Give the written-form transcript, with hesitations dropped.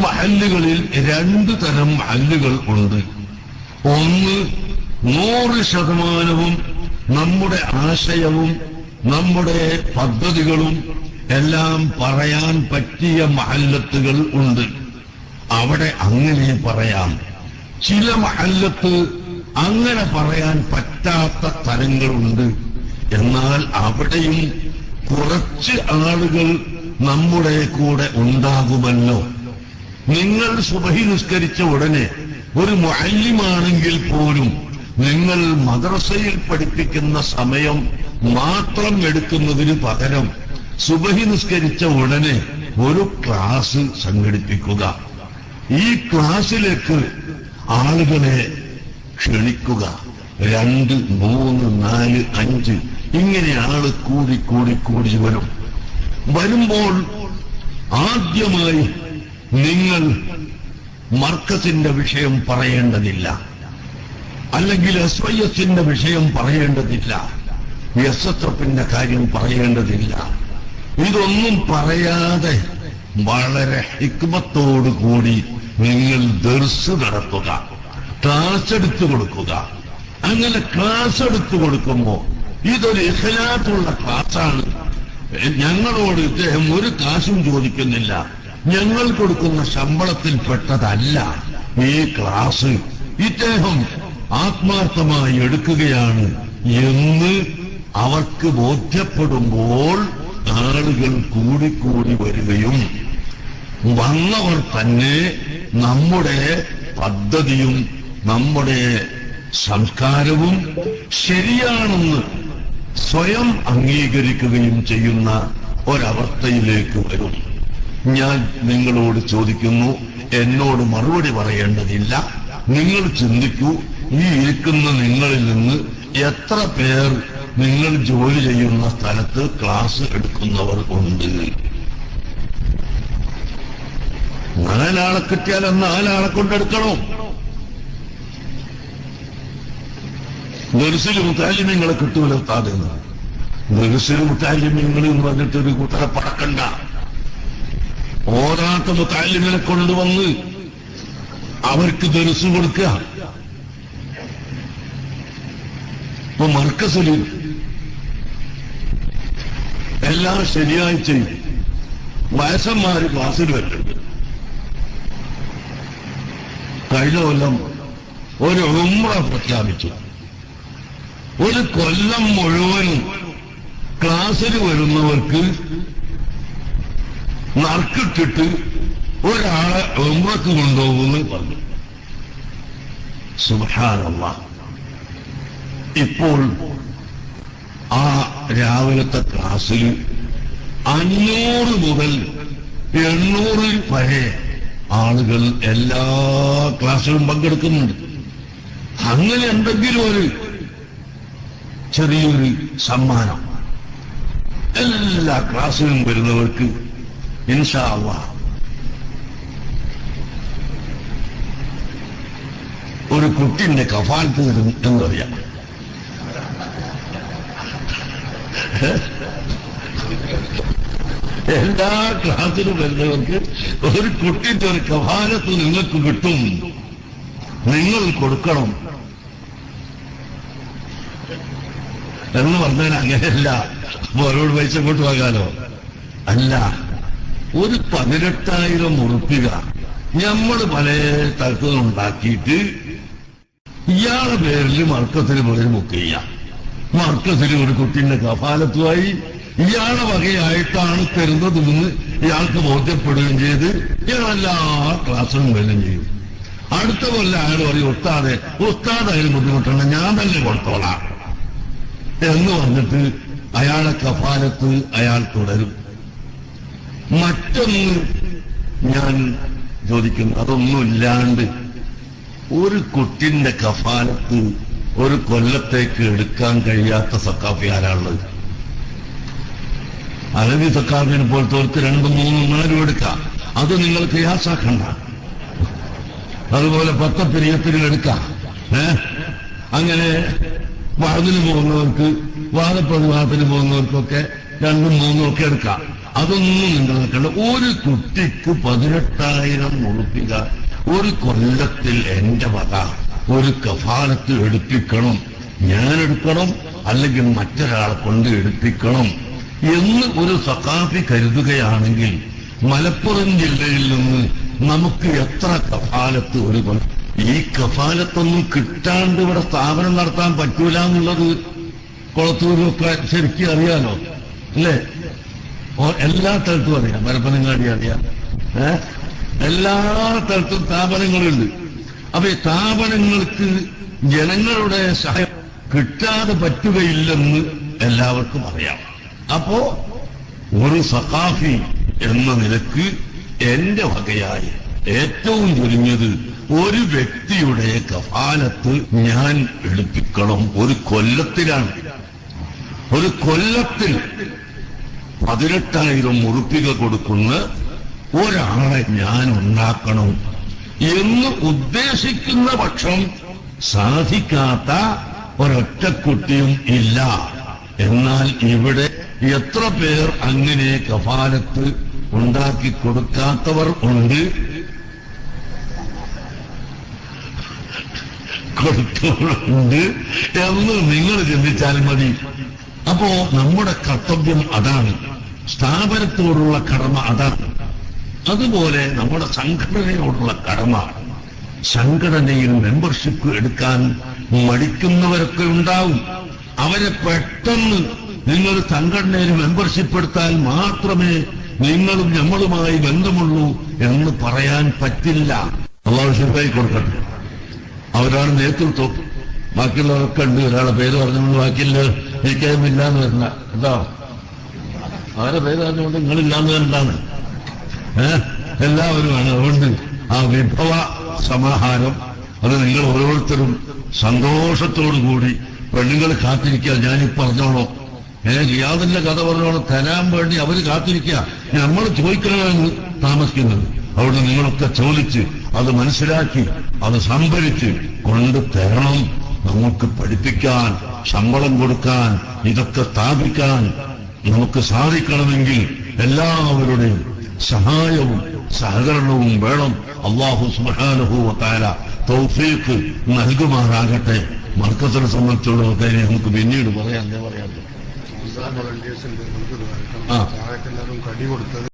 മഹല്ലുകളിൽ 2 തരം മഹല്ലുകൾ ഉണ്ട്. ഒന്ന് 100% നമ്മുടെ ആശയവും നമ്മുടെ പദ്ധതികളും എല്ലാം പറയാൻ പറ്റിയ മഹല്ലത്തുകൾ ഉണ്ട്. അവിടെ അങ്ങനെ പറയാം. ചില മഹല്ലത്ത് അങ്ങനെ പറയാൻ പറ്റാത്ത തരങ്ങളുണ്ട്. എന്നാൽ അവിടെയും കുറച്ച് ആളുകൾ നമ്മുടെ കൂടെ ഉണ്ടാകുമല്ലോ. നിങ്ങൾ സുബഹി നിസ്കരിച്ച ഉടനെ ഒരു മുഅല്ലിമാണെങ്കിൽ പോലും നിങ്ങൾ മദ്രസയിൽ പഠിപ്പിക്കുന്ന സമയം മാത്രം എടുക്കുന്നതിന് പകരം സുബഹി നിസ്കരിച്ച ഉടനെ ഒരു ക്ലാസ് സംഘടിപ്പിക്കുക. ഈ ക്ലാസ്സിലേക്ക് ആളുകളെ ക്ഷണിക്കുക. 2, 3, 4, 5 ഇങ്ങനെ ആള് കൂടി വരുമ്പോൾ ആദ്യമായി നിങ്ങൾ മർക്കസിന്റെ വിഷയം പറയേണ്ടതില്ല, അല്ലെങ്കിൽ SYSന്റെ വിഷയം പറയേണ്ടതില്ല, SSFന്റെ കാര്യം പറയേണ്ടതില്ല. ഇതൊന്നും പറയാതെ വളരെ ഹിക്മത്തോടുകൂടി നിങ്ങൾ ദർസ് നടത്തുക, ക്ലാസ് എടുത്തു കൊടുക്കുക. അങ്ങനെ ക്ലാസ് എടുത്തു കൊടുക്കുമ്പോ ഇതൊരു ഇഖ്ലാസുള്ള ക്ലാസ്സാണ്. ഞങ്ങളോട് ഇദ്ദേഹം ഒരു കാശും ചോദിക്കുന്നില്ല, ഞങ്ങൾ കൊടുക്കുന്ന ശമ്പളത്തിൽപ്പെട്ടതല്ല ഈ ക്ലാസ്, ഇദ്ദേഹം ആത്മാർത്ഥമായി എടുക്കുകയാണ് എന്ന് അവർക്ക് ബോധ്യപ്പെടുമ്പോൾ ആളുകൾ കൂടി വരികയും വന്നവർ തന്നെ നമ്മുടെ പദ്ധതിയും നമ്മുടെ സംസ്കാരവും ശരിയാണെന്ന് സ്വയം അംഗീകരിക്കുകയും ചെയ്യുന്ന ഒരവസ്ഥയിലേക്ക് വരും. ഞാൻ നിങ്ങളോട് ചോദിക്കുന്നു, എന്നോട് മറുപടി പറയേണ്ടതില്ല. നിങ്ങൾ ചിന്തിക്കൂ, ഈ ഇരിക്കുന്ന നിങ്ങളിൽ നിന്ന് എത്ര പേർ നിങ്ങൾ ജോലി ചെയ്യുന്ന സ്ഥലത്ത് ക്ലാസ് എടുക്കുന്നവർ ഉണ്ട്? 4 ആളെ കിട്ടിയാൽ 4 ആളെ കൊണ്ടെടുക്കണോ? ദർസിൽ മുത്താലിമ്യങ്ങളെ കിട്ടുവലർത്താതെ ദർസിൽ മുത്താലിമ്യങ്ങൾ എന്ന് പറഞ്ഞിട്ടൊരു കൂട്ടരെ പറക്കണ്ട. ഓരാത്ത മുത്താലിമ്യങ്ങളെ കൊണ്ടുവന്ന് അവർക്ക് ദർസ് കൊടുക്കുക. ഇപ്പൊ മർക്കസിൽ എല്ലാ ശനിയാഴ്ചയും വയസ്സന്മാര് ക്ലാസ്സിൽ വരുന്നുണ്ട്. കഴിഞ്ഞ കൊല്ലം ഒരു ഉംറ പ്രഖ്യാപിച്ചു. ഒരു കൊല്ലം മുഴുവനും ക്ലാസ്സിൽ വരുന്നവർക്ക് നറുക്കിട്ടിട്ട് ഒരാളെ ഉംറക്ക് കൊണ്ടുപോകുമെന്ന് പറഞ്ഞു. സുബ്ഹാനല്ലാഹ്. ഇപ്പോൾ ആ രാവിലത്തെ ക്ലാസ്സിൽ 500 മുതൽ 800 വരെ ആളുകൾ എല്ലാ ക്ലാസ്സിലും പങ്കെടുക്കുന്നുണ്ട്. അങ്ങനെ എന്തെങ്കിലും ഒരു ചെറിയൊരു സമ്മാനം എല്ലാ ക്ലാസ്സിലും വരുന്നവർക്ക് ഇൻഷാ അല്ലാഹ് ഒരു കുട്ടിന്റെ കഫാലത്ത് തരും എന്നറിയാം. എല്ലാ ക്ലാസ്സിലും വരുന്നവർക്ക് ഒരു കുട്ടിന്റെ ഒരു കഫാലത്ത് നിങ്ങൾക്ക് കിട്ടും. നിങ്ങൾ കൊടുക്കണം എന്ന് പറഞ്ഞാൽ അങ്ങനെയല്ല, അവരോട് പൈസ കൊണ്ട് വാങ്ങാലോ. അല്ല, ഒരു 18,000 ഉറുപ്പിക നമ്മൾ പല തരത്തിൽ ഉണ്ടാക്കിയിട്ട് ഇയാളുടെ പേരിൽ മർക്കത്തിന് പേര് ബുക്ക് ചെയ്യാം. മർക്കത്തിന് ഒരു കുട്ടീന്റെ കഫാലത്തുമായി ഇയാളുടെ വകയായിട്ടാണ് തരുന്നതെന്ന് ഇയാൾക്ക് ബോധ്യപ്പെടുകയും ചെയ്ത് ഇയാൾ എല്ലാ ക്ലാസ്സിലും വരികയും ചെയ്യും. അടുത്ത കൊല്ലം അയാൾ പറയും, ഉസ്താദായാലും ബുദ്ധിമുട്ടുണ്ട്, ഞാൻ തന്നെ കൊടുത്തോളാം എന്ന് പറഞ്ഞിട്ട് അയാളെ കഫാലത്ത് അയാൾ തുടരും. മറ്റൊന്ന് ഞാൻ ചോദിക്കുന്നു, അതൊന്നുമില്ലാണ്ട് ഒരു കുട്ടിന്റെ കഫാലത്ത് ഒരു കൊല്ലത്തേക്ക് എടുക്കാൻ കഴിയാത്ത സക്കാഫി ആരാളുള്ളത്? അലവി സക്കാഫിനെ പോലത്തെ 2, 3, 4 എടുക്കാം. അത് നിങ്ങൾ ഖിയാസാക്കണ്ട. അതുപോലെ 10 പിരിയത്തിന് എടുക്കാം. അങ്ങനെ വാതിന് പോകുന്നവർക്ക്, വാദപ്രതിവാദത്തിന് പോകുന്നവർക്കൊക്കെ 2, 3 ഒക്കെ എടുക്കാം. അതൊന്നും നിങ്ങൾ നിൽക്കണ്ട. ഒരു കുട്ടിക്ക് 18,000 ഉറുപ്പിക ഒരു കൊല്ലത്തിൽ എന്റെ വക ഒരു കഫാലത്ത് എടുപ്പിക്കണം, ഞാൻ എടുക്കണം അല്ലെങ്കിൽ മറ്റൊരാളെ കൊണ്ട് എടുപ്പിക്കണം എന്ന് ഒരു സഖാഫി കരുതുകയാണെങ്കിൽ മലപ്പുറം ജില്ലയിൽ നിന്ന് നമുക്ക് എത്ര കഫാലത്ത് ഒരു കൊല്ലം? ഈ കഫാലത്തൊന്നും കിട്ടാണ്ട് ഇവിടെ സ്ഥാപനം നടത്താൻ പറ്റൂല എന്നുള്ളത് കൊളത്തൂരൊക്കെ ശരിക്കും അറിയാലോ അല്ലേ? എല്ലാ സ്ഥലത്തും അറിയാം, പരപ്പനങ്ങാടി അറിയാം, എല്ലാ സ്ഥലത്തും സ്ഥാപനങ്ങളുണ്ട്. അപ്പൊ ഈ സ്ഥാപനങ്ങൾക്ക് ജനങ്ങളുടെ സഹായം കിട്ടാതെ പറ്റുകയില്ലെന്ന് എല്ലാവർക്കും അറിയാം. അപ്പോ ഒരു സഖാഫി എന്ന നിലക്ക് എന്റെ വകയായി ഏറ്റവും ചുരുങ്ങിയത് ഒരു വ്യക്തിയുടെ കഫാലത്ത് ഞാൻ എടുപ്പിക്കണം. ഒരു കൊല്ലത്തിലാണ്, ഒരു കൊല്ലത്തിൽ 18,000 ഉറുപ്പിക കൊടുക്കുന്ന ഒരാളെ ഞാൻ ഉണ്ടാക്കണം എന്ന് ഉദ്ദേശിക്കുന്ന പക്ഷം സാധിക്കാത്ത ഒരൊറ്റക്കുട്ടിയും ഇല്ല. എന്നാൽ ഇവിടെ എത്ര പേർ അങ്ങനെ കഫാലത്ത് ഉണ്ടാക്കി കൊടുക്കാത്തവർ ഉണ്ട്, കൊടുത്തവരുണ്ട് എന്ന് നിങ്ങൾ ചിന്തിച്ചാൽ മതി. അപ്പോ നമ്മുടെ കർത്തവ്യം അതാണ്, സ്ഥാപനത്തോടുള്ള കടമ അതാണ്. അതുപോലെ നമ്മുടെ സംഘടനയോടുള്ള കടമ. സംഘടനയിൽ മെമ്പർഷിപ്പ് എടുക്കാൻ മടിക്കുന്നവരൊക്കെ ഉണ്ടാവും. അവരെ പെട്ടെന്ന് നിങ്ങൾ സംഘടനയിൽ മെമ്പർഷിപ്പ് എടുത്താൽ മാത്രമേ നിങ്ങളും നമ്മളുമായി ബന്ധമുള്ളൂ എന്ന് പറയാൻ പറ്റില്ല. അള്ളാഹു ശരിയായി കൊടുക്കട്ടെ. അവരാണ് നേതൃത്വം, ബാക്കിയുള്ളവരൊക്കെ ഉണ്ട്. ഒരാളെ പേര് പറഞ്ഞുകൊണ്ട് ബാക്കിയില്ല എനിക്കാമില്ലാന്ന് വരില്ല കേട്ടോ. അവരെ പേര് പറഞ്ഞുകൊണ്ട് നിങ്ങളില്ലാന്ന് വരണ്ടാണ്, എല്ലാവരുമാണ്. അതുകൊണ്ട് ആ വിഭവ സമാഹാരം അത് നിങ്ങൾ ഓരോരുത്തരും സന്തോഷത്തോടുകൂടി പെണ്ണുങ്ങൾ കാത്തിരിക്കുക. ഞാനീ പറഞ്ഞോളോ, റിയാദിന്റെ കഥ പറഞ്ഞോളൂ, തരാൻ വേണ്ടി അവര് കാത്തിരിക്കുക, നമ്മൾ ചോദിക്കണമെന്ന് താമസിക്കുന്നത്. അവിടെ നിങ്ങളൊക്കെ ചോദിച്ച് അത് മനസ്സിലാക്കി അത് സംഭരിച്ച് കൊണ്ട് തരണം. നമുക്ക് പഠിപ്പിക്കാൻ, ശമ്പളം കൊടുക്കാൻ, ഇതൊക്കെ സ്ഥാപിക്കാൻ നമുക്ക് സാധിക്കണമെങ്കിൽ എല്ലാവരുടെയും സഹായവും സഹകരണവും വേണം. അല്ലാഹു സുബ്ഹാനഹു വ തആല തൗഫീഖ് നൽകുമാറാകട്ടെ. മർക്കസിനെ സംബന്ധിച്ചുള്ള കാര്യം നമുക്ക് പിന്നീട് പറയാം.